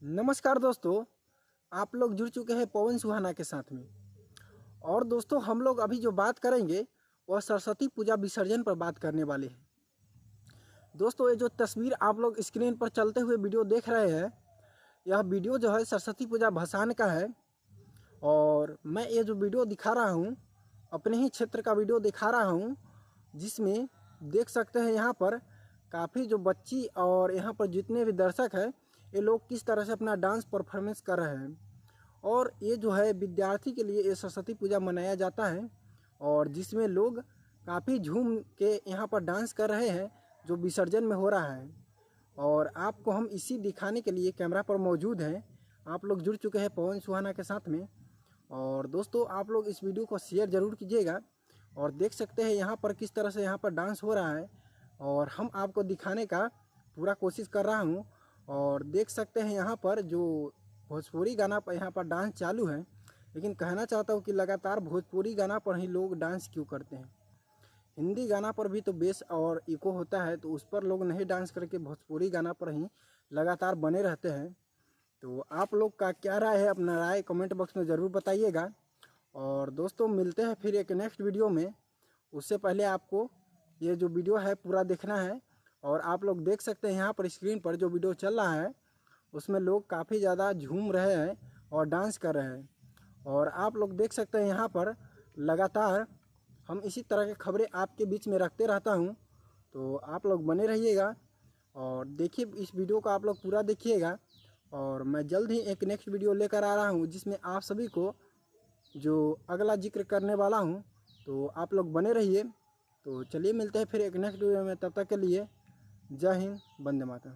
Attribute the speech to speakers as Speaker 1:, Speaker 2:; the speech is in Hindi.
Speaker 1: नमस्कार दोस्तों, आप लोग जुड़ चुके हैं पवन सुहाना के साथ में। और दोस्तों, हम लोग अभी जो बात करेंगे वह सरस्वती पूजा विसर्जन पर बात करने वाले हैं। दोस्तों, ये जो तस्वीर आप लोग स्क्रीन पर चलते हुए वीडियो देख रहे हैं, यह वीडियो जो है सरस्वती पूजा भसान का है। और मैं ये जो वीडियो दिखा रहा हूँ, अपने ही क्षेत्र का वीडियो दिखा रहा हूँ, जिसमें देख सकते हैं यहाँ पर काफ़ी जो बच्ची और यहाँ पर जितने भी दर्शक हैं, ये लोग किस तरह से अपना डांस परफॉर्मेंस कर रहे हैं। और ये जो है विद्यार्थी के लिए ये सरस्वती पूजा मनाया जाता है, और जिसमें लोग काफ़ी झूम के यहाँ पर डांस कर रहे हैं जो विसर्जन में हो रहा है। और आपको हम इसी दिखाने के लिए कैमरा पर मौजूद हैं। आप लोग जुड़ चुके हैं पवन सुहाना के साथ में। और दोस्तों, आप लोग इस वीडियो को शेयर ज़रूर कीजिएगा। और देख सकते हैं यहाँ पर किस तरह से यहाँ पर डांस हो रहा है, और हम आपको दिखाने का पूरा कोशिश कर रहा हूँ। और देख सकते हैं यहाँ पर जो भोजपुरी गाना पर यहाँ पर डांस चालू है, लेकिन कहना चाहता हूँ कि लगातार भोजपुरी गाना पर ही लोग डांस क्यों करते हैं। हिंदी गाना पर भी तो बेस और इको होता है, तो उस पर लोग नहीं डांस करके भोजपुरी गाना पर ही लगातार बने रहते हैं। तो आप लोग का क्या राय है, अपना राय कमेंट बॉक्स में ज़रूर बताइएगा। और दोस्तों, मिलते हैं फिर एक नेक्स्ट वीडियो में। उससे पहले आपको ये जो वीडियो है पूरा देखना है। और आप लोग देख सकते हैं यहाँ पर स्क्रीन पर जो वीडियो चल रहा है, उसमें लोग काफ़ी ज़्यादा झूम रहे हैं और डांस कर रहे हैं। और आप लोग देख सकते हैं यहाँ पर लगातार हम इसी तरह की खबरें आपके बीच में रखते रहता हूँ, तो आप लोग बने रहिएगा और देखिए इस वीडियो को आप लोग पूरा देखिएगा। और मैं जल्द ही एक नेक्स्ट वीडियो लेकर आ रहा हूँ, जिसमें आप सभी को जो अगला जिक्र करने वाला हूँ, तो आप लोग बने रहिए। तो चलिए मिलते हैं फिर एक नेक्स्ट वीडियो में, तब तक के लिए जय हिंद, वंदे मातरम।